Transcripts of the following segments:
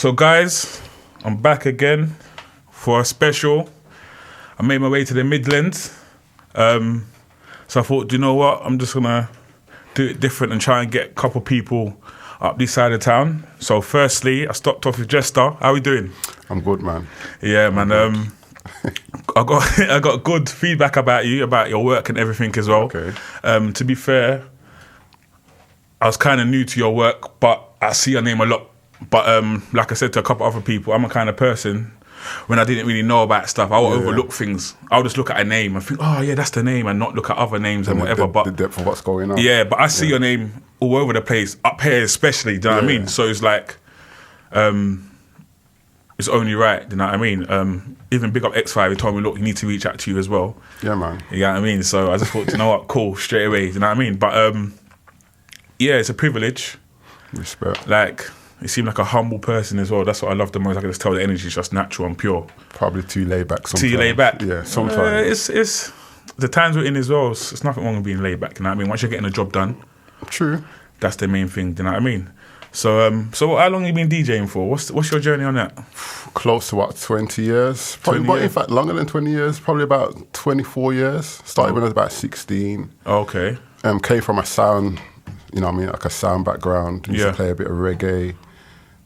So guys, I'm back again for a special. I made my way to the Midlands. So I thought, do you know what? I'm just going to do it different and try and get a couple people up this side of town. So firstly, I stopped off with Jester. How are we doing? I'm good, man. Yeah, man. I got good feedback about you, about your work and everything as well. Okay. To be fair, I was kind of new to your work, but I see your name a lot. But like I said to a couple other people, I'm a kind of person, when I didn't really know about stuff, I would overlook things. I'll just look at a name and think, oh yeah, that's the name, and not look at other names and whatever. But the depth of what's going on. Yeah, but I see your name all over the place, up here especially, do you know what I mean? So it's like, it's only right, do you know what I mean? Even big up X5, he told me, look, you need to reach out to you as well. Yeah, man. You know what I mean? So I just thought, you know what, cool, straight away, do you know what I mean? But yeah, it's a privilege. Respect. Like, you seem like a humble person as well. That's what I love the most. I can just tell the energy is just natural and pure. Probably too laid back sometimes. Too laid back? Yeah, sometimes. It's the times we're in as well, it's nothing wrong with being laid back, you know what I mean? Once you're getting a job done, True. that's the main thing, do you know what I mean? So how long have you been DJing for? What's your journey on that? Close to 20 years. Probably 20 years? In fact, longer than 20 years. Probably about 24 years. Started when I was about 16. Okay. Came from a sound, you know what I mean, like a sound background. Used to play a bit of reggae,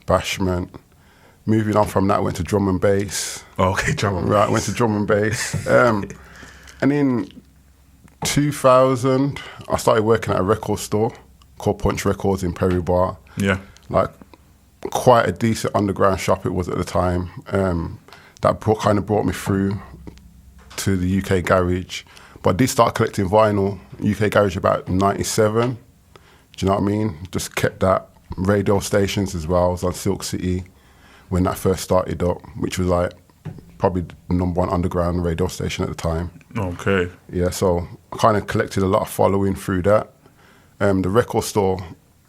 bashment. Moving on from that, went to drum and bass. Okay, drum and bass. Right, went to drum and bass. And in 2000, I started working at a record store called Punch Records in Perry Bar. Yeah. Like, quite a decent underground shop it was at the time. That kind of brought me through to the UK Garage. But I did start collecting vinyl, UK Garage about 97. Do you know what I mean? Just kept that. Radio stations as well. I was on Silk City when that first started up, which was like probably the number one underground radio station at the time. Okay. Yeah, so I kind of collected a lot of following through that. The record store,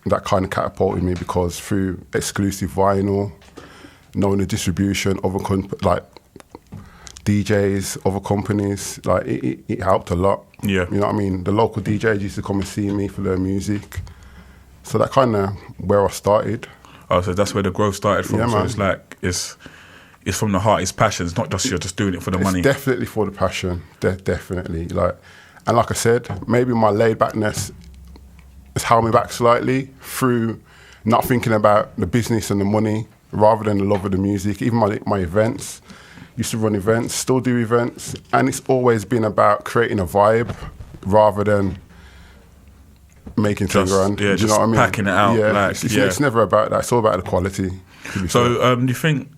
that kind of catapulted me because through exclusive vinyl, knowing the distribution, like DJs, other companies, like it helped a lot. Yeah. You know what I mean? The local DJs used to come and see me for their music. So that kind of where I started. Oh, so that's where the growth started from. Yeah, so man. it's like, it's from the heart, it's passion. It's not just you're just doing it for the money. It's definitely for the passion, definitely. Like I said, maybe my laid backness has held me back slightly through not thinking about the business and the money rather than the love of the music. Even my events, used to run events, still do events, and it's always been about creating a vibe rather than making things around. Yeah, do you know what I mean? Packing it out. Yeah, like, it's never about that. It's all about the quality. So, do you think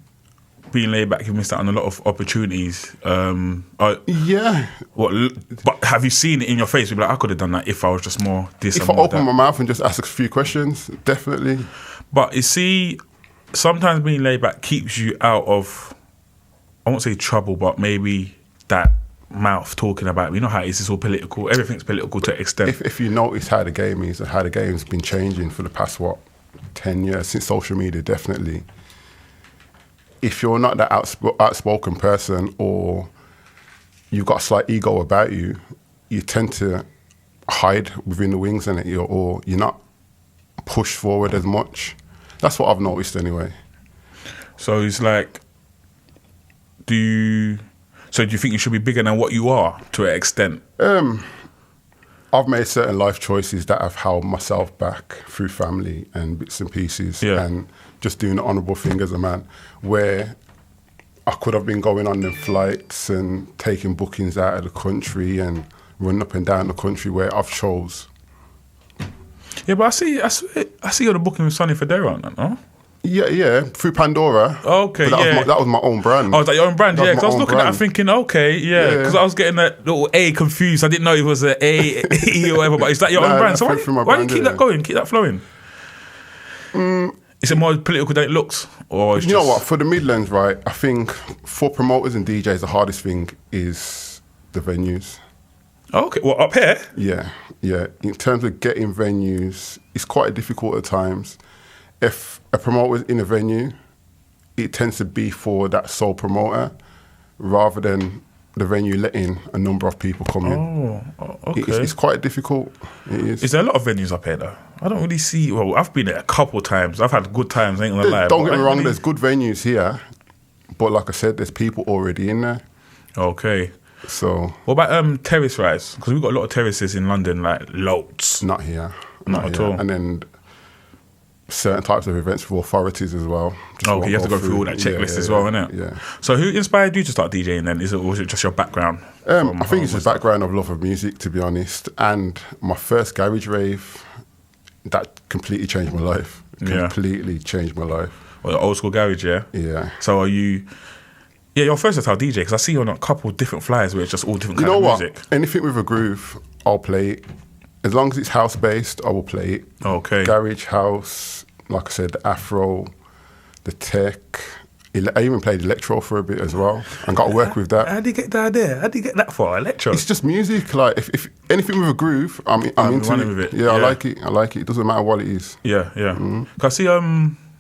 being laid back, you missed out on a lot of opportunities? Yeah. But have you seen it in your face? You'd be like, I could have done that if I was just more this. If I open my mouth and just ask a few questions, definitely. But you see, sometimes being laid back keeps you out of, I won't say trouble, but maybe that mouth talking about, you know how it is, it's all political, everything's political to an extent. If you notice how the game is and how the game's been changing for the past 10 years since social media, definitely, if you're not that outspoken person or you've got a slight ego about you, you tend to hide within the wings or you're not pushed forward as much. That's what I've noticed anyway. So it's like, do you think you should be bigger than what you are to an extent? I've made certain life choices that have held myself back through family and bits and pieces and just doing the honourable thing as a man, where I could have been going on them flights and taking bookings out of the country and running up and down the country where I've chose. Yeah, but I see you're the booking with Sonny Federa on that, no? Yeah, through Pandora. Okay, but that was my own brand. Oh, was that your own brand? Yeah, because I was looking at it thinking, okay, because I was getting that little A confused. I didn't know it was an A, E or whatever, but is that your own brand? So why do you keep that going, keep that flowing? Is it more political than it looks? Or you know what, for the Midlands, right, I think for promoters and DJs, the hardest thing is the venues. Okay, well, up here? Yeah. In terms of getting venues, it's quite difficult at times. If a promoter's in a venue, it tends to be for that sole promoter rather than the venue letting a number of people come in. Okay. It's quite difficult. It is. Is there a lot of venues up here though? I don't really see. Well, I've been there a couple times. I've had good times. I ain't gonna lie. Don't get me wrong. There's good venues here, but like I said, there's people already in there. Okay. So what about terrace rides? Because we've got a lot of terraces in London, like loads. Not here. Not at all. And then certain types of events with authorities as well. Okay, you have to go through all that checklist as well, innit? Yeah. So who inspired you to start DJing then? Was it just your background? I think it's just background of love of music, to be honest. And my first garage rave, that completely changed my life. Completely changed my life. Well, the old school garage, yeah? Yeah. So are you... Yeah, you're versatile DJ, because I see you on a couple of different flyers where it's just all different kind of music. Anything with a groove, I'll play it. As long as it's house-based, I will play it. Okay. Garage, house, like I said, the Afro, the tech. I even played electro for a bit as well and got to work with that. How did you get that idea? How did you get that for electro? It's just music. Like, if anything with a groove, I'm into it. With it. Yeah, I like it. It doesn't matter what it is. Yeah. Cause I see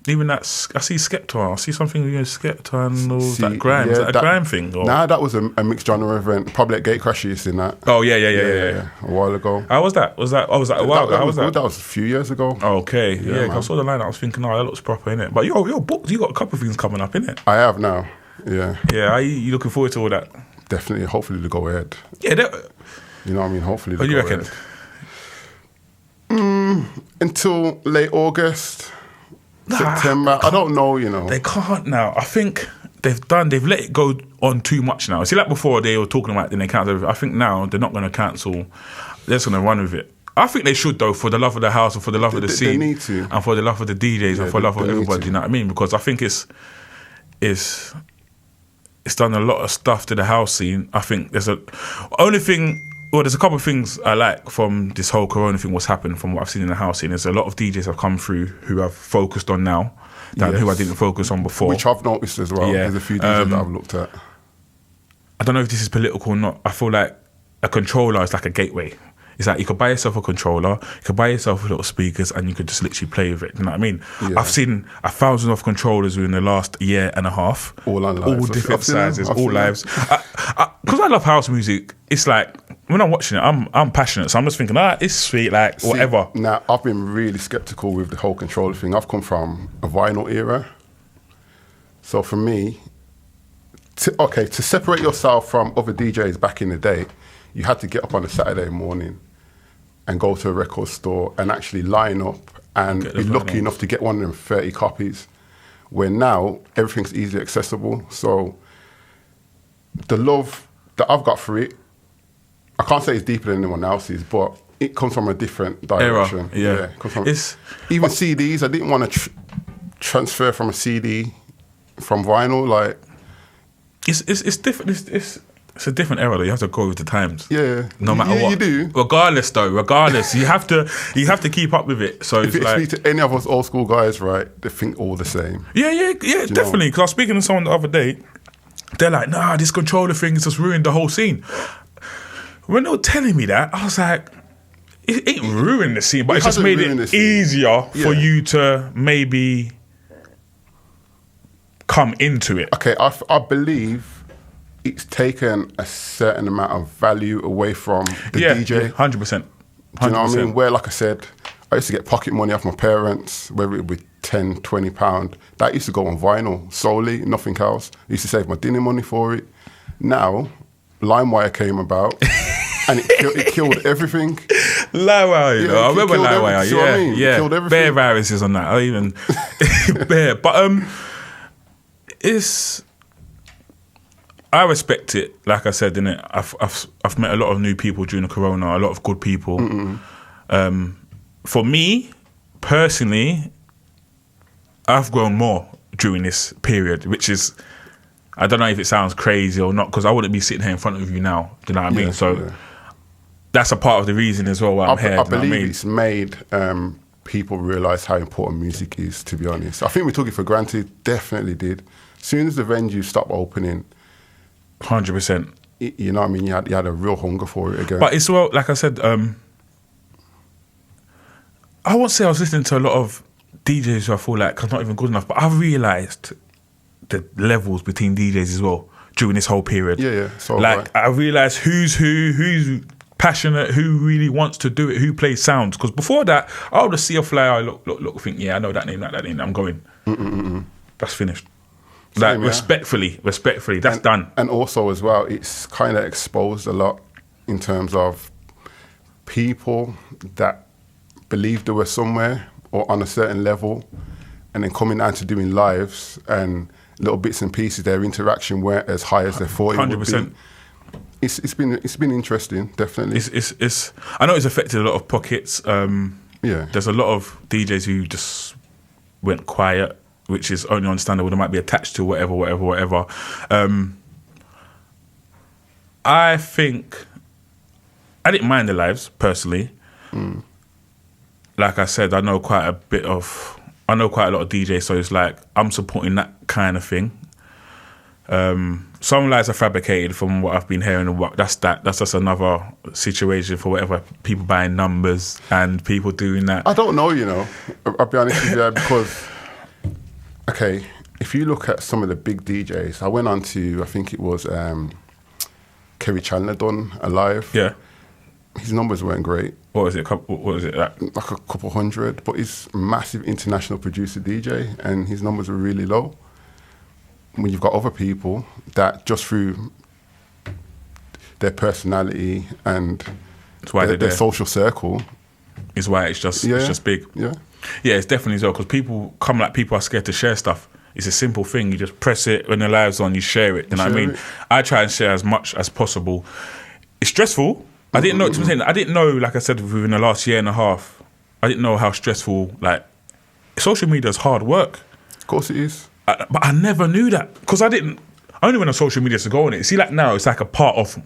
even that, I see Skepta. I see something with Skepta and all that grime. Yeah, is that a grime thing? Or? Nah, that was a mixed genre event. Probably at Gatecrashers in that. Oh, yeah. A while ago. How was that? Was that a while ago? How was that? That was a few years ago. Okay, yeah. I saw the line. I was thinking, that looks proper, innit? But you're booked. You got a couple of things coming up, innit? I have now. Yeah. Yeah. Are you looking forward to all that? Definitely. Hopefully, to go ahead. Yeah. You know what I mean? Hopefully, what do you reckon? Until late August. September, I don't know, They can't now. I think they've let it go on too much now. See, like before they were talking about then they cancel. I think now they're not going to cancel. They're just going to run with it. I think they should though, for the love of the house and for the love of the scene. They need to. And for the love of the DJs and for the love of everybody, you know what I mean? Because I think it's done a lot of stuff to the house scene. I think there's a couple of things I like from this whole Corona thing, what's happened from what I've seen in the house scene. There's a lot of DJs have come through who I've focused on now than who I didn't focus on before. Which I've noticed as well. Yeah. There's a few DJs that I've looked at. I don't know if this is political or not. I feel like a controller is like a gateway. It's like you could buy yourself a controller, you could buy yourself little speakers, and you could just literally play with it. You know what I mean? Yeah. I've seen 1,000 of controllers within the last year and a half. All on lives. All different sizes, all lives. Because I love house music, it's like, when I'm watching it, I'm passionate. So I'm just thinking, it's sweet, like, whatever. Now, I've been really sceptical with the whole controller thing. I've come from a vinyl era. So for me, to separate yourself from other DJs back in the day, you had to get up on a Saturday morning and go to a record store and actually line up and be lucky enough to get one of them 30 copies. Where now, everything's easily accessible. So the love that I've got for it, I can't say it's deeper than anyone else's, but it comes from a different direction. Era, yeah. Even CDs, I didn't want to transfer from a CD from vinyl. Like, it's different. It's a different era though. You have to go with the times. Yeah. No matter what. You do. Regardless, you have to keep up with it. So if you speak to any of us old school guys, right, they think all the same. Yeah, definitely. Because I was speaking to someone the other day, they're like, nah, this controller thing has just ruined the whole scene. When they were telling me that, I was like, it ain't ruined the scene, but it's just made it easier for you to maybe come into it. Okay, I believe it's taken a certain amount of value away from the DJ. 100%. Do you know what I mean? Where, like I said, I used to get pocket money off my parents, whether it would be £10, £20. That used to go on vinyl solely, nothing else. I used to save my dinner money for it. Now, LimeWire came about and it killed everything. LimeWire, I remember LimeWire. Yeah. Killed everything. Bare viruses on that. I even bare. But I respect it. Like I said, innit, I've met a lot of new people during the Corona, a lot of good people. For me, personally, I've grown more during this period, which is, I don't know if it sounds crazy or not, because I wouldn't be sitting here in front of you now. Do you know what I mean? So that's a part of the reason as well why I'm here. I believe it's made people realise how important music is, to be honest. I think we took it for granted, definitely did. As soon as the venues stopped opening, 100%. You know what I mean? You had a real hunger for it again. But it's well, like I said, I won't say I was listening to a lot of DJs who I feel like are not even good enough, but I've realised the levels between DJs as well during this whole period. Yeah. So like I realised who's passionate, who really wants to do it, who plays sounds. Because before that, I would just see a flyer, look, think, yeah, I know that name, I'm going. That's finished. Like respectfully, that's done. And also as well, it's kind of exposed a lot in terms of people that believed they were somewhere or on a certain level, and then coming down to doing lives and little bits and pieces, their interaction weren't as high as they thought it would be. It's been interesting, definitely. It's I know it's affected a lot of pockets. There's a lot of DJs who just went quiet, which is only understandable. They might be attached to whatever. I think I didn't mind the lives personally. Like I said, I know quite a lot of DJs, so it's like I'm supporting that kind of thing. Some lives are fabricated from what I've been hearing. That's just another situation for whatever, people buying numbers and people doing that. I don't know, I'll be honest with you, because okay, if you look at some of the big DJs, I went on to, I think it was Kerry Chandler done a live. Yeah. His numbers weren't great. What was it like? Like a couple hundred, but he's a massive international producer DJ, and his numbers were really low. When you've got other people that just through their personality and their social circle is why it's just big. Yeah, it's definitely as well, because people are scared to share stuff. It's a simple thing. You just press it when the live's on, you share it. You know what I mean? I try and share as much as possible. It's stressful. I didn't know, like I said, within the last year and a half, I didn't know how stressful, like, social media is hard work. Of course it is. But I never knew that, because I only went on social media to go on it. See, like now, it's like a part of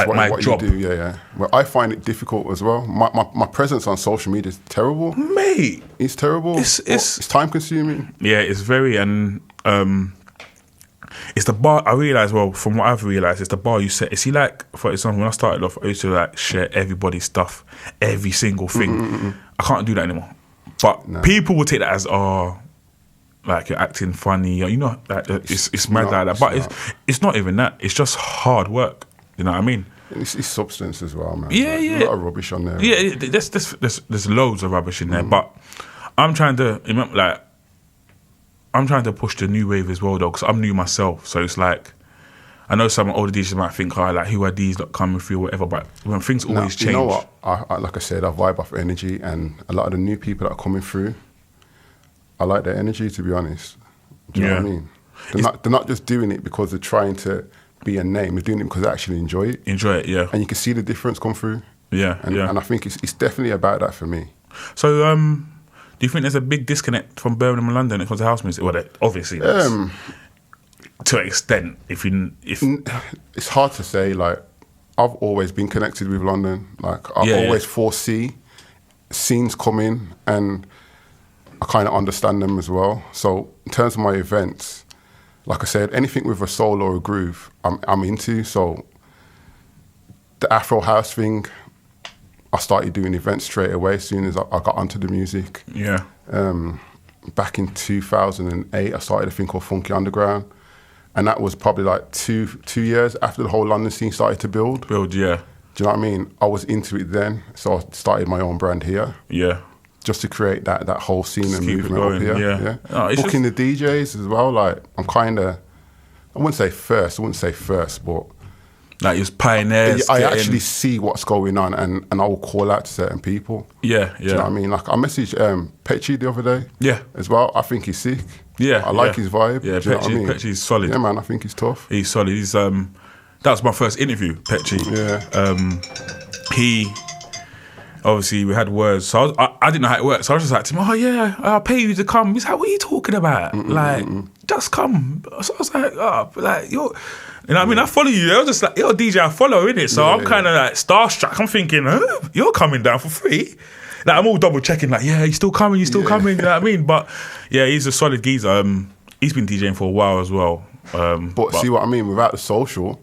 my job. You do, yeah. Well, I find it difficult as well. My presence on social media is terrible. Mate. It's terrible. It's time consuming. Yeah, it's very, and it's the bar. I realise, well, from what I've realised, it's the bar you set. See, like, for example, when I started off, I used to like share everybody's stuff, every single thing. I can't do that anymore. But people will take that as, like you're acting funny, like it's mad like that. But it's not even that. It's just hard work. You know what I mean? It's substance as well, man. Yeah. A lot of rubbish on there. Yeah, there's loads of rubbish in there. But I'm trying to push the new wave as well, though, because I'm new myself. So it's like, I know some older DJs might think, like, who are these that coming through, or whatever. But when things always change. You know what? I like I said, I vibe off energy, and a lot of the new people that are coming through, I like their energy, to be honest. Do you know what I mean? They're not just doing it because they're trying to be a name. They're doing it because they actually enjoy it. Yeah. And you can see the difference come through. Yeah, And I think it's definitely about that for me. So, do you think there's a big disconnect from Birmingham and London when it comes to house music? Well, obviously, to an extent. If it's hard to say. Like, I've always been connected with London. Like, I always foresee scenes coming, and I kind of understand them as well. So in terms of my events, like I said, anything with a soul or a groove, I'm into. So the Afro house thing, I started doing events straight away as soon as I got onto the music. Yeah. Back in 2008, I started a thing called Funky Underground, and that was probably like two years after the whole London scene started to build. Yeah. Do you know what I mean? I was into it then, so I started my own brand here. Yeah. Just to create that whole scene just and movement up here. Yeah. Oh, booking the DJs as well. Like, I'm kind of, I wouldn't say first, but like you're pioneers. I actually see what's going on, and I will call out to certain people. Yeah. Do you know what I mean? Like, I messaged Petchy the other day. Yeah. As well. I think he's sick. Yeah. I like his vibe. Yeah, do you know what I mean? Petchy's solid. Yeah, man. I think he's tough. He's solid. He's that was my first interview, Petchy. Yeah. Obviously, we had words, so I didn't know how it worked. So I was just like to him, "Oh yeah, I'll pay you to come." He's like, "What are you talking about? Just come." So I was like, "Oh, like you're," you know what I mean? I follow you. I was just like, "You're a DJ I follow, innit?" So I'm kind of like starstruck. I'm thinking, "You're coming down for free?" Like, I'm all double checking. Like, "Yeah, he's still coming. You know what I mean?" But yeah, he's a solid geezer. He's been DJing for a while as well. But see what I mean? Without the social,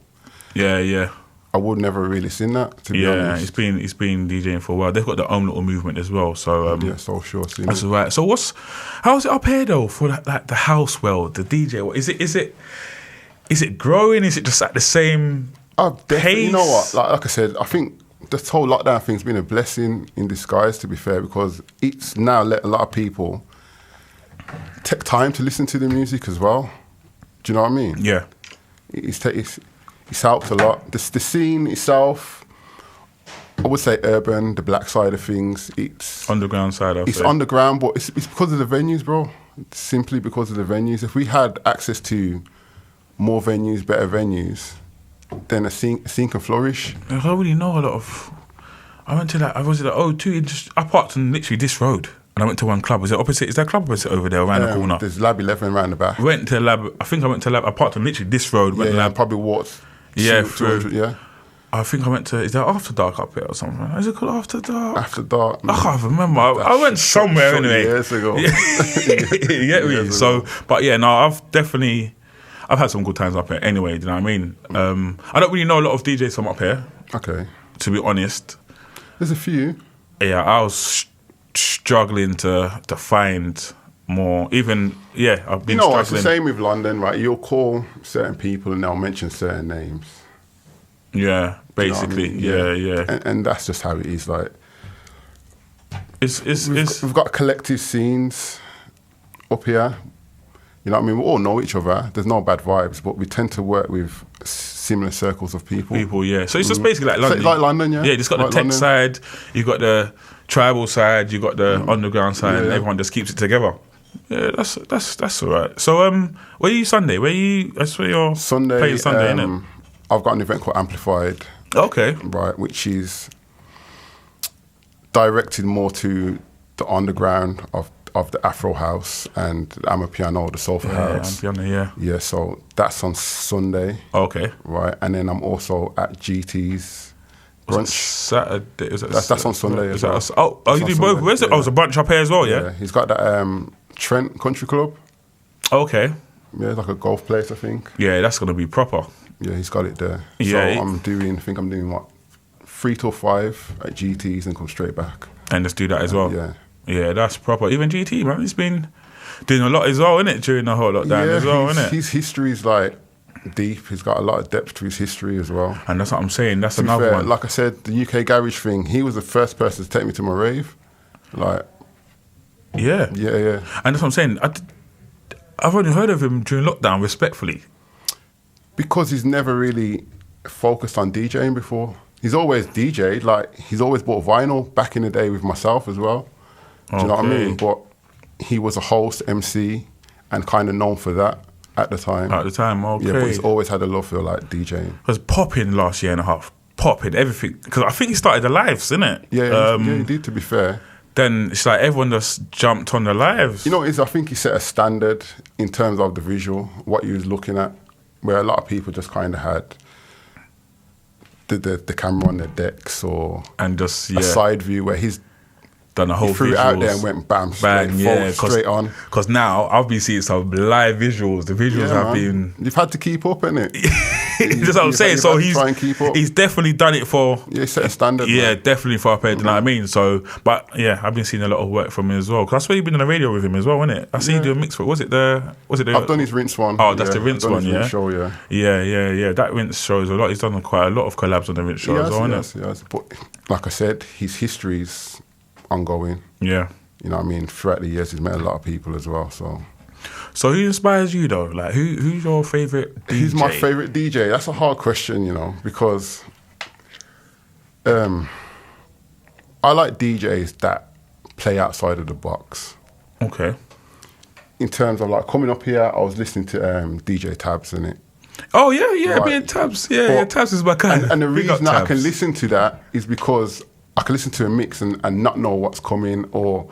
yeah. I would never really seen that, to be honest. Yeah, he's been DJing for a while. They've got their own little movement as well. So so sure. That's right. So how's it up here though for like the house world, the DJ? Is Is it growing? Is it just at the same pace? You know what? Like I said, I think this whole lockdown thing's been a blessing in disguise, to be fair, because it's now let a lot of people take time to listen to the music as well. Do you know what I mean? Yeah. It's helped a lot. The scene itself, I would say urban, the black side of things. It's underground side of it. It's underground, but it's because of the venues, bro. It's simply because of the venues. If we had access to more venues, better venues, then a scene can flourish. I don't really know a lot of... I went to I was at the O2, I parked on literally this road. And I went to one club. Was it opposite? Is there a club opposite over there around the corner? There's Lab 11 around the back. Went to Lab. I think I went to Lab. I parked on literally this road. Went to Lab. Probably walked. Through. Yeah. I think I went to. Is there After Dark up here or something? Is it called After Dark? After Dark. I can't remember. I went somewhere anyway. Years ago. You get me? So, but yeah, no, I've had some good times up here. Anyway, do you know what I mean? I don't really know a lot of DJs from up here. Okay. To be honest, there's a few. Yeah, I was struggling to find more. Even I've been struggling. It's the same with London, right? You'll call certain people and they'll mention certain names. Yeah, basically. You know what I mean? Yeah. And that's just how it is. Like, we've got collective scenes up here. You know what I mean? We all know each other. There's no bad vibes, but we tend to work with similar circles of people. So it's just basically like London. So like London, yeah. Yeah, it's got like the tech side, you got the tribal side, you got the underground side, and everyone just keeps it together. Yeah, that's all right. So, where are you Sunday? That's where you're playing Sunday, innit? I've got an event called Amplified. Okay. Right, which is directed more to the underground of the Afro House and the Amapiano, the Soulful House. Amapiano, Yeah, so that's on Sunday. Okay. Right, and then I'm also at GT's brunch. Saturday? That's on Sunday as well. You do both? Where's it? Oh, it's a brunch up here as well, yeah? He's got that Trent Country Club. Okay. Yeah, it's like a golf place, I think. Yeah, that's going to be proper. Yeah, he's got it there. Yeah. So I'm doing 3 till 5 at GT's and come straight back. And just do that as well? Yeah. Yeah, that's proper. Even GT, man, he's been doing a lot as well, innit, during the whole lockdown as well, innit? His history is like deep. He's got a lot of depth to his history as well. And that's what I'm saying. That's another one. Like I said, the UK garage thing, he was the first person to take me to my rave. Like, yeah. Yeah. And that's what I'm saying. I've only heard of him during lockdown, respectfully. Because he's never really focused on DJing before. He's always DJed. Like, he's always bought vinyl back in the day with myself as well. Do you know what I mean? But he was a host, MC, and kind of known for that at the time. Okay. Yeah, but he's always had a love for like DJing. It was popping last year and a half. Popping, everything. Because I think he started the lives, innit? Yeah, he did, to be fair. Then it's like everyone just jumped on the lives. You know what it is? I think he set a standard in terms of the visual, what he was looking at, where a lot of people just kind of had the camera on their decks or and just a side view where he's done a whole threw it out there and went bam, straight on. Because now I've been seeing some live visuals. The visuals have been... You've had to keep up, innit? That's what I'm saying. So he's definitely done it for... Yeah, set a standard. Yeah, definitely for up here, do you know what I mean? So, but yeah, I've been seeing a lot of work from him as well. Because I swear you've been on the radio with him as well, innit? I see you do a mix for... Was it the... I've done his Rinse one. Oh, that's the Rinse one, yeah? Rinse show, yeah. Yeah. That Rinse show is a lot. He's done quite a lot of collabs on the Rinse show as well, innit? Yes. But like I said, his history's ongoing. Yeah. You know what I mean? Throughout the years, he's met a lot of people as well, so... So who inspires you though? Like who's your favourite DJ? Who's my favourite DJ? That's a hard question, you know, because I like DJs that play outside of the box. Okay. In terms of like coming up here, I was listening to DJ Tabs, innit? Oh yeah, right. Me and Tabs. Yeah, Tabs is my kind. And the reason that I can listen to that is because I can listen to a mix and not know what's coming or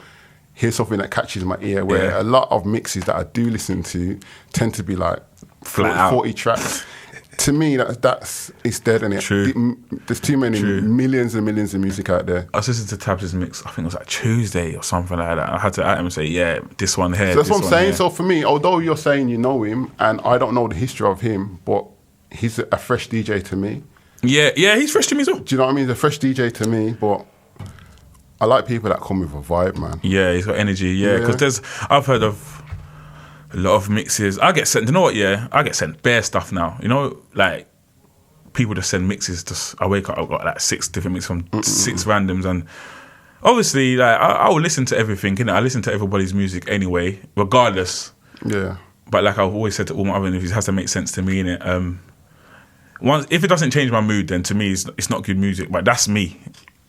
hear something that catches my ear, where a lot of mixes that I do listen to tend to be like 40 tracks. To me, it's dead, innit? True. There's too many millions and millions of music out there. I was listening to Tabs' mix, I think it was like Tuesday or something like that. I had to at him and say, yeah, this one here. So that's what I'm saying. So for me, although you're saying you know him, and I don't know the history of him, but he's a fresh DJ to me. Yeah, he's fresh to me as well. Do you know what I mean? He's a fresh DJ to me, but I like people that come with a vibe, man. Yeah, he's got energy, because I've heard of A lot of mixes. I get sent. You know what? Yeah, I get sent bare stuff now. You know, like people just send mixes. Just I wake up, I've got like 6 different mixes from 6 randoms, and obviously, like I will listen to everything. I listen to everybody's music anyway, regardless. Yeah. But like I've always said to all my other interviews, it has to make sense to me, innit? Once if it doesn't change my mood, then to me it's not good music. But that's me.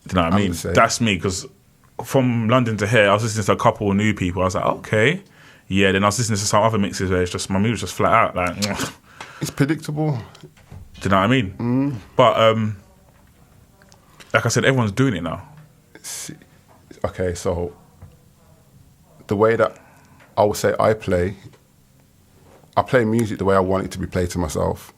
Do you know what I mean? That's me, because from London to here, I was listening to a couple of new people. I was like, okay, yeah. Then I was listening to some other mixes where it's just my mood was just flat out. Like it's predictable. Do you know what I mean? But like I said, everyone's doing it now. Okay, so the way that I would say I play music the way I want it to be played to myself,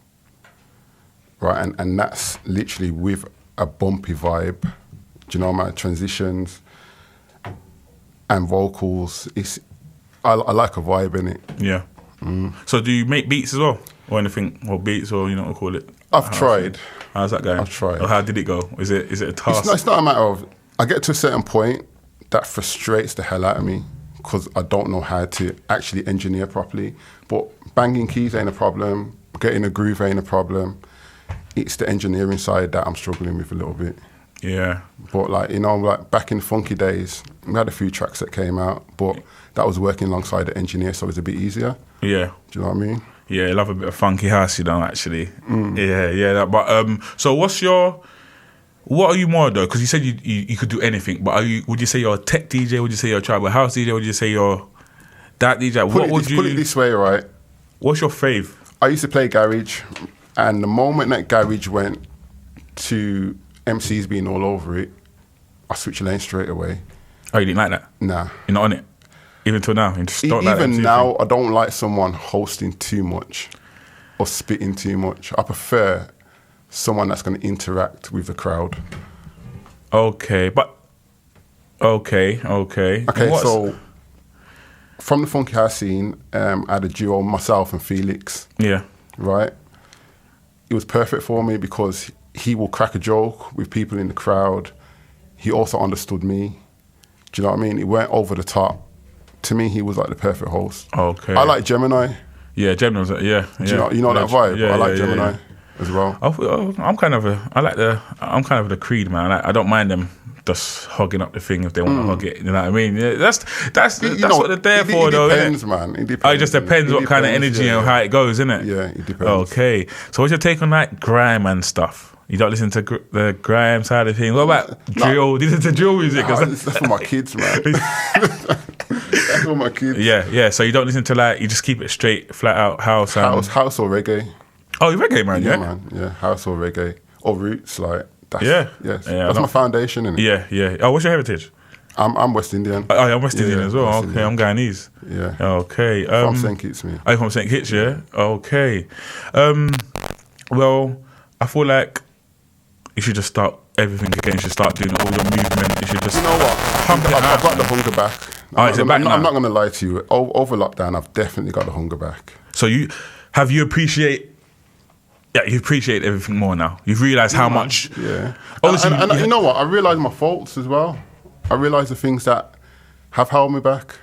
right? And that's literally with a bumpy vibe. Do you know my transitions and vocals? I like a vibe in it. Yeah. So do you make beats as well, or anything, or beats, or you know what to call it? I've tried. How's that going? I've tried. Or how did it go? Is it a task? It's not a matter of. I get to a certain point that frustrates the hell out of me because I don't know how to actually engineer properly. But banging keys ain't a problem. Getting a groove ain't a problem. It's the engineering side that I'm struggling with a little bit. Yeah. But like back in the funky days, we had a few tracks that came out, but that was working alongside the engineer, so it was a bit easier. Yeah. Do you know what I mean? Yeah, I love a bit of funky house, actually. Yeah. But so what are you more though? Because you said you could do anything, but would you say you're a tech DJ? Would you say you're a tribal house DJ? Would you say you're that DJ? Put it this way, right? What's your fave? I used to play garage, and the moment that garage went to MCs being all over it, I switched lanes straight away. Oh, you didn't like that? Nah. You're not on it? Even till now? You just don't like Even now, I don't like someone hosting too much or spitting too much. I prefer someone that's going to interact with the crowd. Okay. Okay, so from the funky house scene, I had a duo, myself and Felix. Yeah. Right? It was perfect for me because he will crack a joke with people in the crowd. He also understood me. Do you know what I mean? It went over the top. To me, he was like the perfect host. Okay. I like Gemini. Yeah, Gemini's yeah. Do you know that vibe? Yeah, I like Gemini as well. I'm kind of the Creed, man. I don't mind them just hogging up the thing if they want to hog it. You know what I mean? Yeah, that's what they're there for, though. It depends, man. It depends. Oh, it just depends what kind of energy and how it goes, innit? Yeah, it depends. Okay. So what's your take on like grime and stuff? You don't listen to the grime side of things. What about drill? Do you listen to drill music? That's for my kids, man. That's for my kids. Yeah. So you don't listen to you just keep it straight, flat out house or reggae. Oh, you're reggae, man. Yeah, man. Yeah, house or reggae or roots, like. That's my foundation, innit? Yeah. Oh, what's your heritage? I'm West Indian. Oh, I'm West Indian as well. West okay, Indian. I'm Guyanese. Yeah. Okay. From St. Kitts, me. Oh, from St. Kitts, yeah. Okay. Well, I feel like you should just start everything again. You should start doing all your movement. You should just. You know what? I've got the hunger back. I'm not going to lie to you. Over lockdown, I've definitely got the hunger back. So you appreciate everything more now. You've realised how much. Yeah. And you know what? I realise my faults as well. I realise the things that have held me back.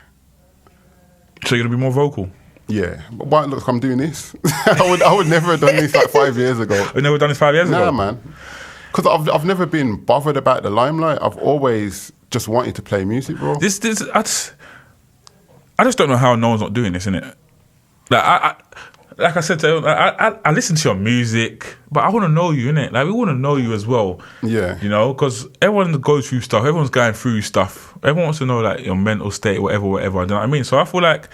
So you're going to be more vocal? Yeah. But why, look, I'm doing this. I would never have done this like 5 years ago. You've never done this 5 years ago? Nah, man. Because I've never been bothered about the limelight. I've always just wanted to play music, bro. I just don't know how no one's not doing this, innit? Like I said, I listen to your music, but I want to know you, innit? Like, we want to know you as well. Yeah. You know, because everyone goes through stuff. Everyone's going through stuff. Everyone wants to know, like, your mental state, whatever. You know what I mean? So I feel like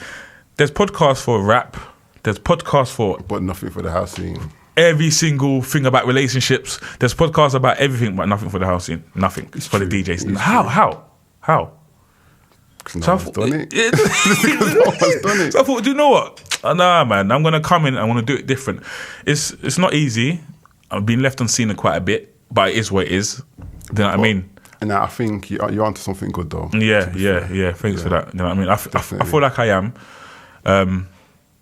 there's podcasts for rap. There's podcasts for... But nothing for the house scene. Every single thing about relationships. There's podcasts about everything, but nothing for the house scene. Nothing. It's for the DJs. How? Because no one's done it. No one's done it. So I thought, do you know what? Nah, man, I'm going to come in and I want to do it different. It's not easy. I've been left on scene quite a bit, but it is what it is. You know what I mean? And I think you're onto something good, though. Yeah. Thanks for that. You know what I mean? I feel like I am.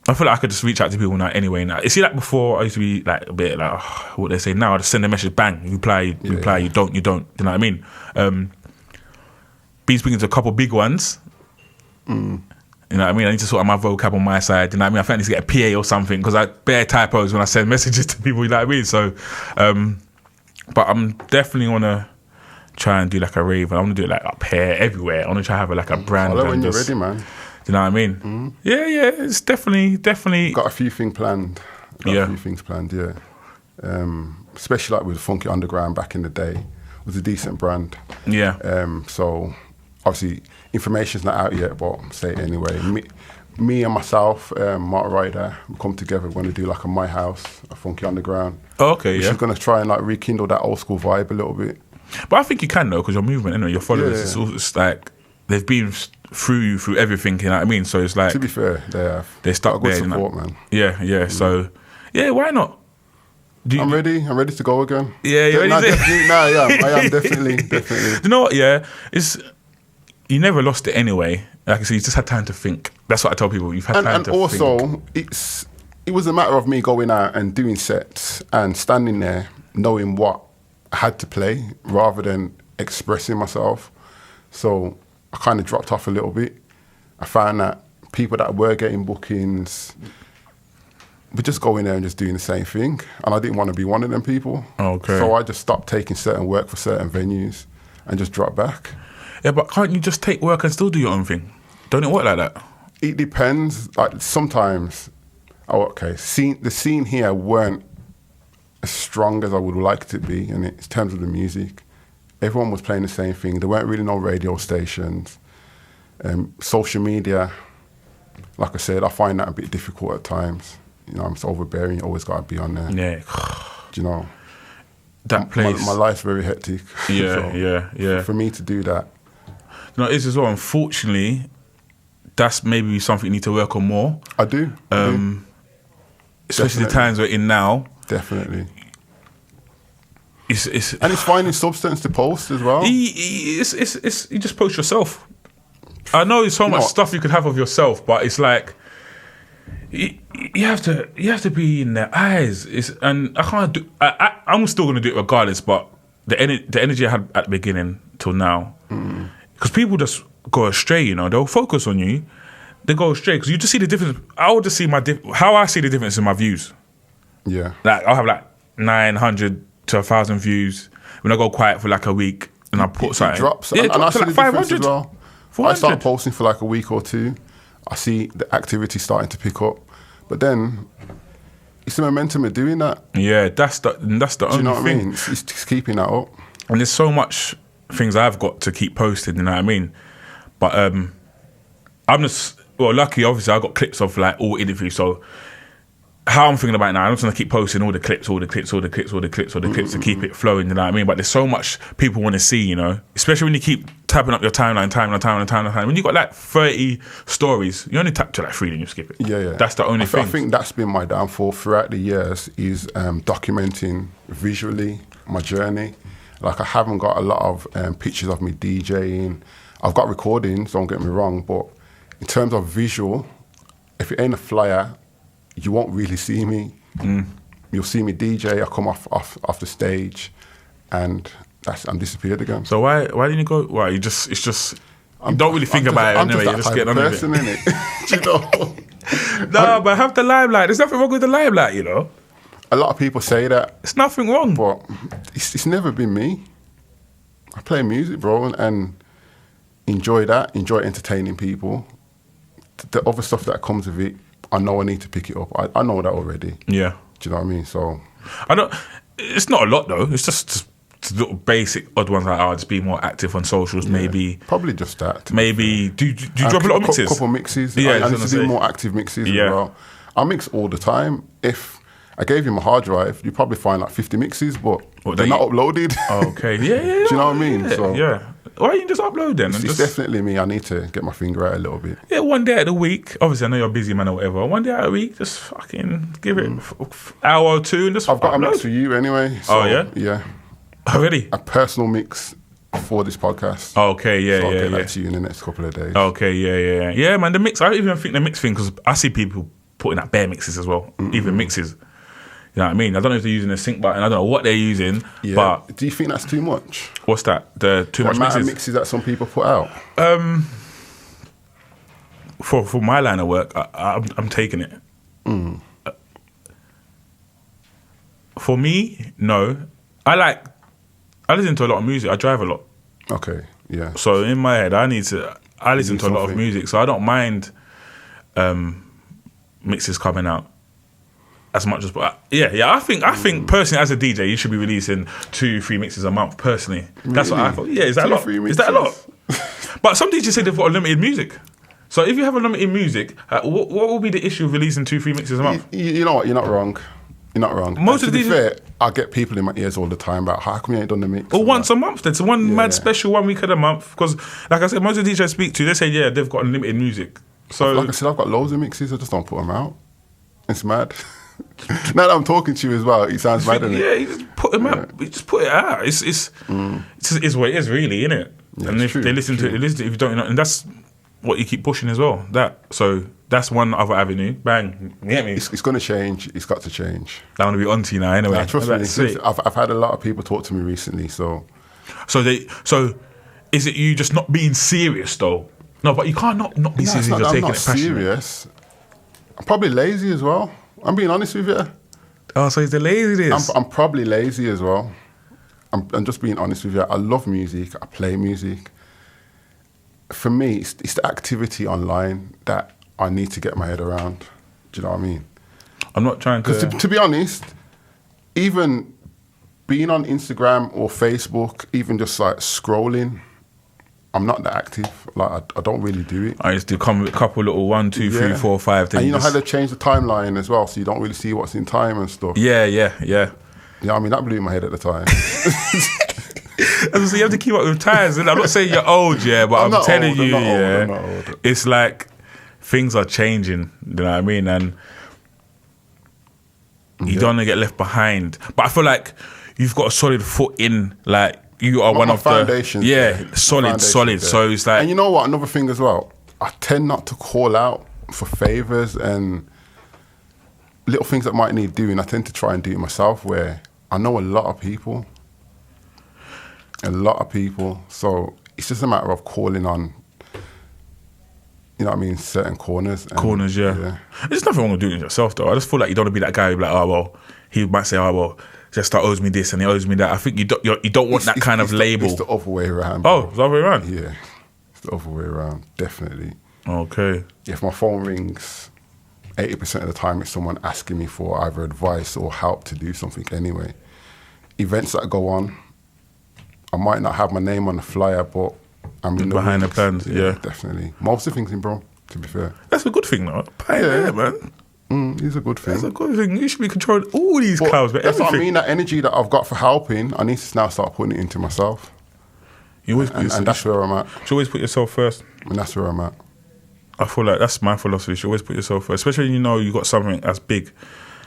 I feel like I could just reach out to people now anyway. Now, you see, like before, I used to be like a bit like, what they say now, I just send a message, bang, you reply, you don't. You know what I mean? Been speaking to a couple big ones. You You know what I mean? I need to sort out my vocab on my side. You know what I mean? I think I need to get a PA or something because I bear typos when I send messages to people. You know what I mean? So, but I'm definitely want to try and do like a rave. I want to do it like up here, everywhere. I want to try and have like a brand. Hello, when you're ready, man. Do you know what I mean? Yeah, it's definitely. Got a few things planned. Yeah. Especially like with Funky Underground back in the day, it was a decent brand. Yeah. So obviously information's not out yet, but I'll say it anyway. Me and myself, Mark Ryder, we come together. We're going to do like a My House, a Funky Underground. Oh, okay, Which is going to try and like rekindle that old school vibe a little bit. But I think you can though, because your movement, anyway, your followers, it's like they've been through you through everything. You know what I mean? So it's like, to be fair, they have. They stuck got good there. support, you know? Man. Yeah. So why not? I'm ready. I'm ready to go again. Yeah, you're ready. I am definitely. You know what? Yeah, you never lost it anyway. Like I said, you just had time to think. That's what I tell people. You've had time to think. And also, it was a matter of me going out and doing sets and standing there, knowing what I had to play, rather than expressing myself. So I kind of dropped off a little bit. I found that people that were getting bookings were just going there and just doing the same thing, and I didn't want to be one of them people. Okay. So I just stopped taking certain work for certain venues and just dropped back. Yeah, but can't you just take work and still do your own thing? Don't it work like that? It depends. Like sometimes, the scene here weren't as strong as I would like it to be, and in terms of the music, everyone was playing the same thing. There weren't really no radio stations. Social media, like I said, I find that a bit difficult at times. You know, I'm so overbearing. You always got to be on there. Yeah. Do you know? That place. My life's very hectic. Yeah, yeah. For me to do that. You know, it is as well. Unfortunately, that's maybe something you need to work on more. I do. Especially the times we're in now. Definitely. It's and it's finding substance to post as well. You just post yourself. I know there's so much stuff you could have of yourself, but it's like you have to be in their eyes. And I can't do. I'm still gonna do it regardless. But the energy I had at the beginning till now, because people just go astray. You know, they'll focus on you, they go astray because you just see the difference. I would just see how I see the difference in my views. Yeah, like I'll have like 900 to 1,000 views when I go quiet for like a week and I put something. It drops. Yeah, and I see like the 500 difference as well. 400. I start posting for like a week or two. I see the activity starting to pick up, but then it's the momentum of doing that. Yeah, that's the only thing. Do you know what I mean? It's just keeping that up. And there's so much things I've got to keep posting. You know what I mean? But I'm just lucky. Obviously, I got clips of like all interviews. So how I'm thinking about it now, I'm just gonna keep posting all the clips to keep it flowing. You know what I mean? But there's so much people want to see. You know, especially when you keep tapping up your timeline. When you got like 30 stories, you only tap to like 3, then you skip it. Yeah. That's the only thing. I think that's been my downfall throughout the years is documenting visually my journey. Like I haven't got a lot of pictures of me DJing. I've got recordings, don't get me wrong, but in terms of visual, if it ain't a flyer, you won't really see me. You'll see me DJ. I come off the stage, and I'm disappeared again. So why didn't you go? Why you don't really think about it anyway. You just get on with it. Innit? Do you know? No, but have the limelight. There's nothing wrong with the limelight, you know. A lot of people say that. It's nothing wrong, but it's never been me. I play music, bro, and enjoy that. Enjoy entertaining people. The other stuff that comes with it, I know I need to pick it up. I know that already. Yeah. Do you know what I mean? So I don't. It's not a lot though. It's just little basic odd ones like just be more active on socials. Yeah, maybe probably just that. Maybe do you drop a lot of mixes? Couple mixes. Yeah, I need to do more active mixes as well. I mix all the time. If I gave you my hard drive, you'd probably find like 50 mixes, but they're not uploaded. Okay. Yeah. Do you know what I mean? So yeah. Why don't you just upload then? It's definitely me. I need to get my finger out a little bit. Yeah, one day out of the week. Obviously, I know you're a busy man or whatever. One day out of the week, just fucking give it an hour or two and just I've got a mix for you anyway. So, yeah? Already? A personal mix for this podcast. Okay, yeah, so I'll get that to you in the next couple of days. Okay, yeah. Yeah, man, the mix. I don't even think the mix thing, because I see people putting out bare mixes as well. Even mixes. You know what I mean? I don't know if they're using a sync button. I don't know what they're using. Yeah. But do you think that's too much? What's that? The too much mixes? The amount of mixes that some people put out? for my line of work, I'm taking it. For me, no. I listen to a lot of music. I drive a lot. Okay, yeah. So in my head, I listen to a lot of music. So I don't mind mixes coming out as much as. I think personally, as a DJ, you should be releasing 2-3 mixes a month. Personally, that's what I thought. Yeah, is that a lot? Is that a lot? But some DJs say they've got unlimited music. So if you have unlimited music, what will be the issue of releasing 2-3 mixes a month? You know what? You're not wrong. You're not wrong. Most and of to be these, fair, I get people in my ears all the time about how come you ain't done the mix. Or once a month. That's one mad special 1 week of the month. Because, like I said, most of the DJs I speak to, they say, yeah, they've got unlimited music. So, like I said, I've got loads of mixes. I just don't put them out. It's mad. Now that I'm talking to you as well, it sounds mad, doesn't it? Yeah, you just put them out. You just put it out. It's what it is, really, isn't it? Yeah, and if they listen to it, if you don't know, and that's what you keep pushing as well. So that's one other avenue. Bang, you get me? It's going to change. It's got to change. I'm going to be on to you now, anyway. Nah, trust me. I've had a lot of people talk to me recently, so is it you just not being serious though? No, but you can't not be serious. I'm not serious. I'm probably lazy as well. I'm being honest with you. Oh, so it's the laziness. I'm probably lazy as well. I'm just being honest with you. I love music. I play music. For me, it's the activity online that I need to get my head around. Do you know what I mean? I'm not trying to... Because to be honest, even being on Instagram or Facebook, even just like scrolling, I'm not that active. Like I don't really do it. I used to come with a couple little 1, 2, 3, 4, 5 things. And you know how they change the timeline as well, so you don't really see what's in time and stuff. Yeah. Yeah, I mean, that blew my head at the time. So you have to keep up with times. And I'm not saying you're old, but I'm telling you, I'm not old. It's like things are changing. You know what I mean? And you don't want to get left behind. But I feel like you've got a solid foot in, like you are one of foundations. Solid. So it's like, and you know what? Another thing as well. I tend not to call out for favors and little things that might need doing. I tend to try and do it myself. Where I know a lot of people. So it's just a matter of calling on, you know what I mean, certain corners. Yeah. There's nothing wrong with doing it yourself, though. I just feel like you don't want to be that guy who'd be like, oh, well, he might say, oh, well, Jester owes me this and he owes me that. I think you don't want that kind of label. It's the other way around. Oh, it's the other way around? Yeah, it's the other way around, definitely. Okay. If my phone rings, 80% of the time it's someone asking me for either advice or help to do something anyway. Events that go on, I might not have my name on the flyer, but I'm in behind the plans. Yeah, definitely. Most of the things in bro, to be fair. That's a good thing, though. Man. It's a good thing. That's a good thing. You should be controlling all these clouds, but that's everything. what I mean. That energy that I've got for helping, I need to now start putting it into myself. You always and that's where I'm at. You should always put yourself first. And that's where I'm at. I feel like that's my philosophy. You should always put yourself first, especially when you know you got something that's big.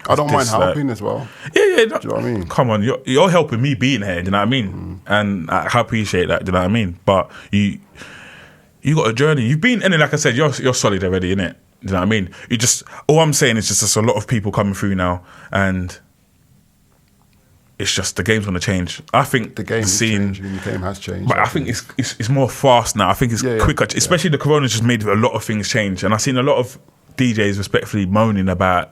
I don't mind helping as well. Yeah. Do you know what I mean? Come on, you're helping me being here. Do you know what I mean? And I appreciate that. Do you know what I mean? But you got a journey. You've been, and then like I said, you're solid already, innit? Do you know what I mean? All I'm saying is just there's a lot of people coming through now, and it's just the game's gonna change. I think the game is changing. The game has changed. But I think it's more fast now. I think it's quicker. Especially the Corona's just made a lot of things change, and I've seen a lot of DJs respectfully moaning about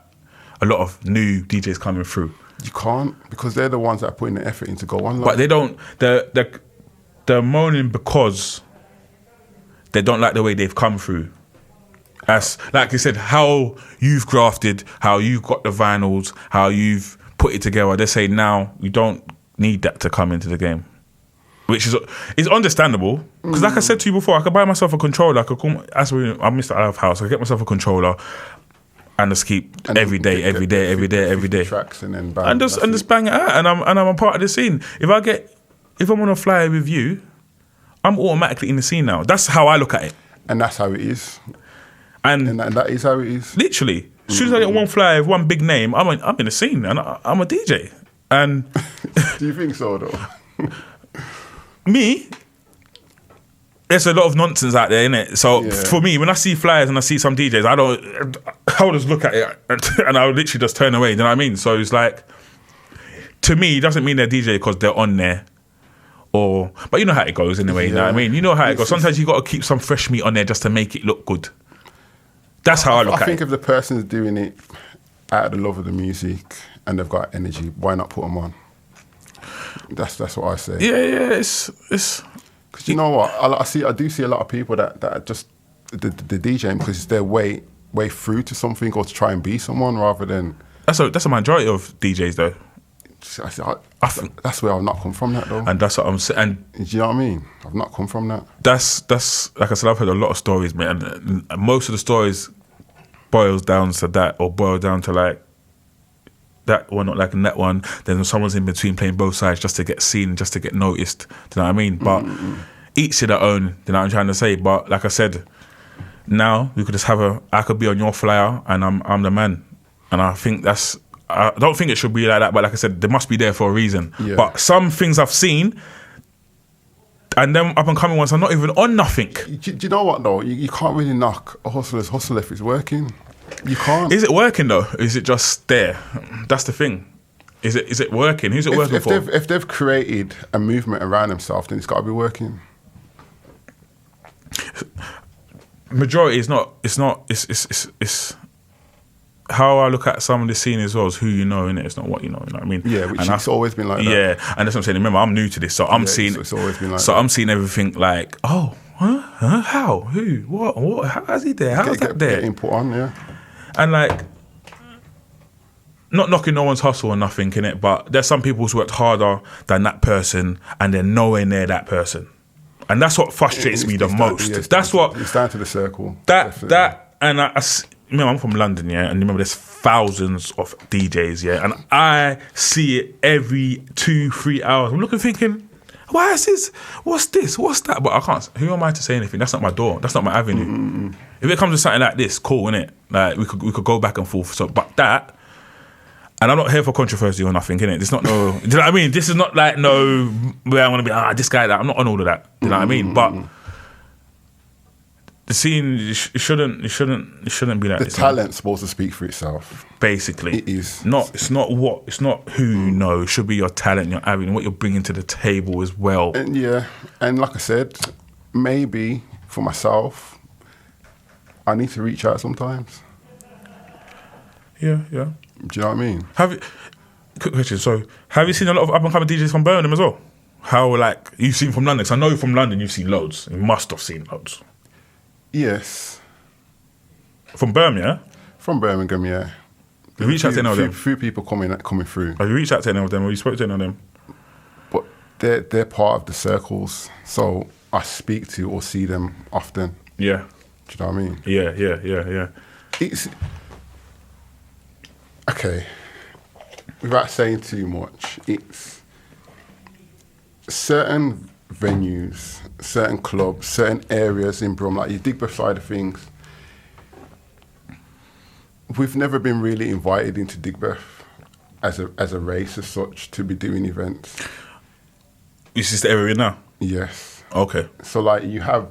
a lot of new DJs coming through. You can't, because they're the ones that are putting the effort in to go on. But they don't. They're moaning because they don't like the way they've come through. As like you said, how you've grafted, how you've got the vinyls, how you've put it together. They say now you don't need that to come into the game, which is understandable. Because like I said to you before, I could buy myself a controller. I'm Mr. Alive House. I could get myself a controller and just keep every day. Tracks and then bang, just bang it out. And I'm a part of the scene. If I'm on a flyer with you, I'm automatically in the scene now. That's how I look at it. And that's how it is. And that is how it is. Literally. As soon as I get one flyer with one big name, I'm in the scene and I'm a DJ. And do you think so though? Me, there's a lot of nonsense out there, innit? So for me, when I see flyers and I see some DJs, I'll just look at it and I'll literally just turn away. You know what I mean? So it's like, to me, it doesn't mean they're DJ because they're on there. But you know how it goes anyway. You know what I mean? You know how it goes. Sometimes you got to keep some fresh meat on there just to make it look good. That's how I look I at think it. if the person's doing it out of the love of the music and they've got energy, why not put them on? That's what I say. Yeah. It's Because you know what, I do see a lot of people that are just the DJing because it's their way through to something or to try and be someone rather than. that's a majority of DJs though. That's where I've not come from that though. And that's what I'm saying. And Do you know what I mean? I've not come from that. that's like I said, I've heard a lot of stories, man, and most of the stories boils down to that, or boil down to like that one, not like in that one. Then someone's in between playing both sides just to get seen, just to get noticed. Do you know what I mean? But each to their own. Do you know what I'm trying to say? But like I said, now we could just I could be on your flyer, and I'm the man. And I think I don't think it should be like that. But like I said, they must be there for a reason. Yeah. But some things I've seen, and them up and coming ones are not even on nothing. Do you know what though? You can't really knock a hustler's hustle if it's working. You can't. Is it working though? Is it just there? That's the thing. Is it working? Who's it working for? If they've created a movement around themselves, then it's got to be working. Majority is not. It's how I look at some of the scene as well as who you know, innit? It's not what you know. You know what I mean? Yeah, which it's always been like that. Yeah, and that's what I'm saying. Remember, I'm new to this, so I'm seeing. It's always been like so that. I'm seeing everything like, oh, huh? How? Who? What? How is he there? How's that there? Get input on, yeah. And like, not knocking no one's hustle or nothing, innit? But there's some people who's worked harder than that person, and they're nowhere near that person, and that's what frustrates me the most. It's down to the circle. I'm from London, yeah, and remember there's thousands of DJs, yeah, and I see it every 2-3 hours. I'm looking, thinking, why is this? What's this? What's that? But I can't. Who am I to say anything? That's not my door. That's not my avenue. If it comes to something like this, cool, innit? Like we could go back and forth. So, but that, and I'm not here for controversy or nothing, innit? It's not no. Do you know what I mean? This is not like no where I want to be. This guy, that. I'm not on all of that. Do you know what I mean? But the scene, it shouldn't be like the this. talent's supposed to speak for itself. Basically, It is. It's not who you know. It should be your talent, your avenue, what you're bringing to the table as well. And yeah, and like I said, maybe for myself, I need to reach out sometimes. Yeah. Do you know what I mean? Quick question. So, have you seen a lot of up and coming DJs from Birmingham as well? How like you've seen from London? Because I know from London you've seen loads. You must have seen loads. Yes. From Birmingham, yeah? From Birmingham, yeah. Have you reached out to any of them? Few people coming through. Have you reached out to any of them? Have you spoke to any of them? But they're part of the circles, so I speak to or see them often. Yeah. Do you know what I mean? Yeah. It's okay. Without saying too much, it's certain venues, certain clubs, certain areas in Brum, like your Digbeth side of things. We've never been really invited into Digbeth as a race as such to be doing events. Is this the area now? Yes. Okay. So like you have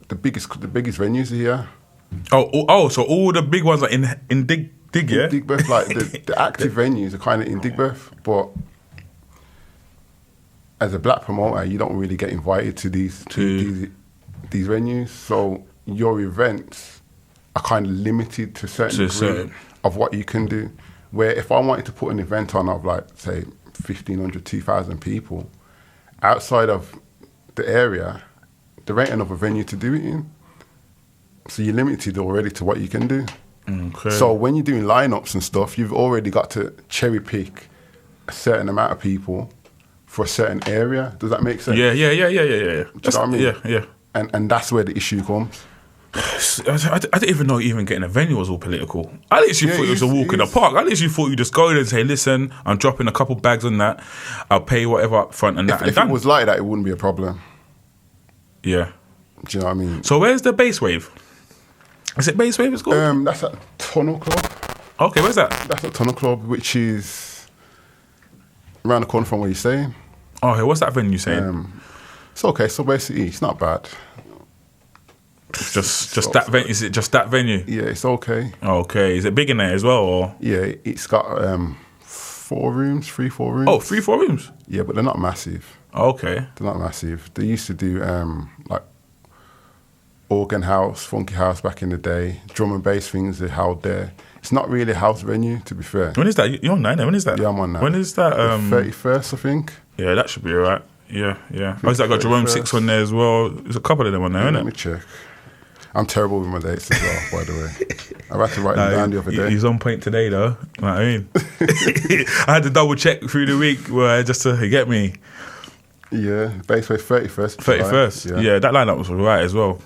the biggest venues here. Oh, so all the big ones are in Dig, yeah? Digbeth, like the active venues are kind of in Digbeth, but as a black promoter, you don't really get invited to these venues. So your events are kind of limited to a certain degree of what you can do. Where if I wanted to put an event on of like, say, 1,500, 2,000 people, outside of the area, there ain't another venue to do it in. So you're limited already to what you can do. Okay. So when you're doing lineups and stuff, you've already got to cherry pick a certain amount of people for a certain area. Does that make sense? Yeah. Do you know what I mean? Yeah. And that's where the issue comes. I didn't even know even getting a venue was all political. I literally thought it was a walk in the park. I literally thought you just go in and say, listen, I'm dropping a couple bags on that. I'll pay whatever up front and that. If it was like that, it wouldn't be a problem. Yeah. Do you know what I mean? So where's the Bass Wave? Is it Bass Wave it's called? That's at Tunnel Club. Okay, where's that? That's at Tunnel Club, which is around the corner from where you're staying. Oh, hey, what's that venue saying? It's okay. So basically, it's not bad. Just that venue. Is it just that venue? Yeah, it's okay. Okay. Is it big in there as well? Or? Yeah, it's got 4 rooms, 4 rooms. Oh, 3-4 rooms? Yeah, but they're not massive. Okay. They're not massive. They used to do like organ house, funky house back in the day. Drum and bass things are held there. It's not really a house venue, to be fair. When is that? You're on 9. When is that? Yeah, I'm on 9. When is that? The 31st, I think. Yeah, that should be all right. Yeah. Oh, is that got Jerome 6 on there as well? There's a couple of them on there, isn't it? Let me check. I'm terrible with my dates as well, by the way. I've had to write them down the other day. He's on point today, though. You know what I mean? I had to double check through the week where just to get me. Yeah, basically 31st. 31st. Yeah, that lineup was all right as well.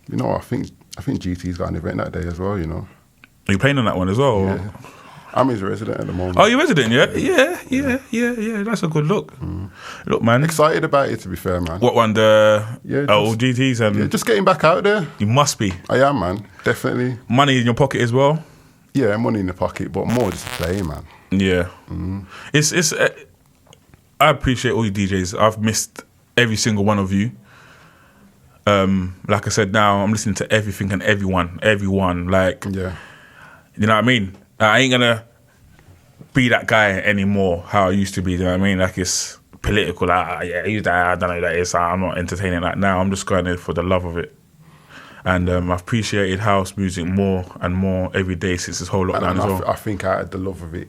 You know, I think GT's got an event that day as well, you know. Are you playing on that one as well? Yeah. I'm his resident at the moment. Oh, you're resident, yeah? Yeah. That's a good look. Look, man. Excited about it, to be fair, man. What one? The all GTs? And just getting back out there. You must be. I am, man. Definitely. Money in your pocket as well? Yeah, money in the pocket, but more just playing, man. Yeah. It's. I appreciate all you DJs. I've missed every single one of you. Like I said, now I'm listening to everything and everyone. Like, yeah. You know what I mean? I ain't gonna be that guy anymore. How I used to be. You know what I mean? Like it's political. Like he's that. I don't know who that is. I'm not entertaining that now. I'm just going there for the love of it. And I've appreciated house music more and more every day since this whole lockdown as well. I think out of the love of it,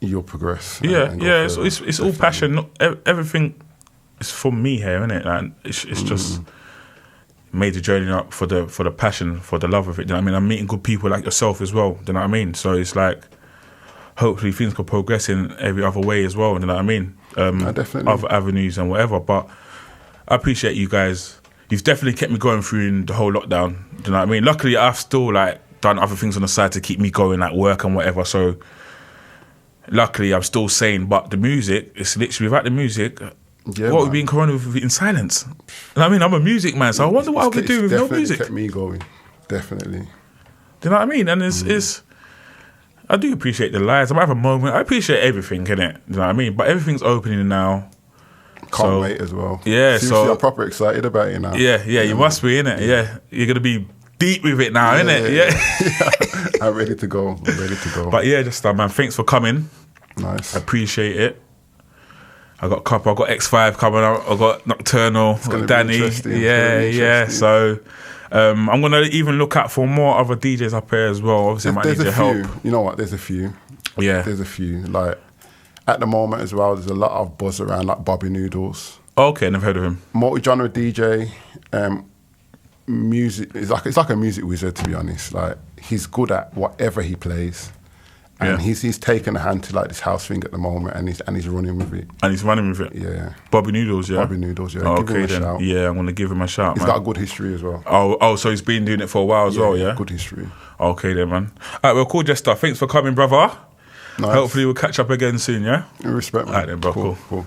you'll progress. Yeah. It's all passion. Everything is for me here, isn't it? Like, it's just made the journey up for the passion, for the love of it. You know what I mean? I'm meeting good people like yourself as well. Do you know what I mean? So it's like, hopefully things can progress in every other way as well. You know what I mean? Definitely. Other avenues and whatever. But I appreciate you guys. You've definitely kept me going through the whole lockdown. Do you know what I mean? Luckily, I've still done other things on the side to keep me going, like work and whatever. So luckily, I'm still sane. But the music, it's literally without the music. Yeah, what would be in Corona in silence? I mean, I'm a music man, so I wonder what I could do with no music. Kept me going, definitely. Do you know what I mean? And it's I do appreciate the lives. I might have a moment. I appreciate everything, innit? Do you know what I mean? But everything's opening now. Can't wait as well. Yeah, seriously, I'm proper excited about it now. Yeah, you must be, innit? Yeah, you're gonna be deep with it now, innit? Yeah. I'm ready to go. But yeah, Jester, man, thanks for coming. Nice. I appreciate it. I got Couple, I got X5 coming out, I got Nocturnal, I got Danny. Yeah. So I'm gonna even look out for more other DJs up here as well. Obviously, I might need your help. You know what? There's a few. Yeah. There's a few. Like at the moment as well, there's a lot of buzz around like Bobby Noodles. Okay, never heard of him. Multi-genre DJ. Music. It's like a music wizard, to be honest. Like he's good at whatever he plays. And he's taken a hand to like this house thing at the moment, and he's running with it. And he's running with it. Yeah. Bobby Noodles, yeah. Bobby Noodles, yeah. Oh, give him a shout. Yeah, I'm gonna give him a shout. He's got a good history as well. Oh, so he's been doing it for a while as well, yeah. Good history. Okay then, man. All right, well, cool, Jester. Thanks for coming, brother. Nice. Hopefully we'll catch up again soon, yeah. In respect, man. All right then, bro. Cool.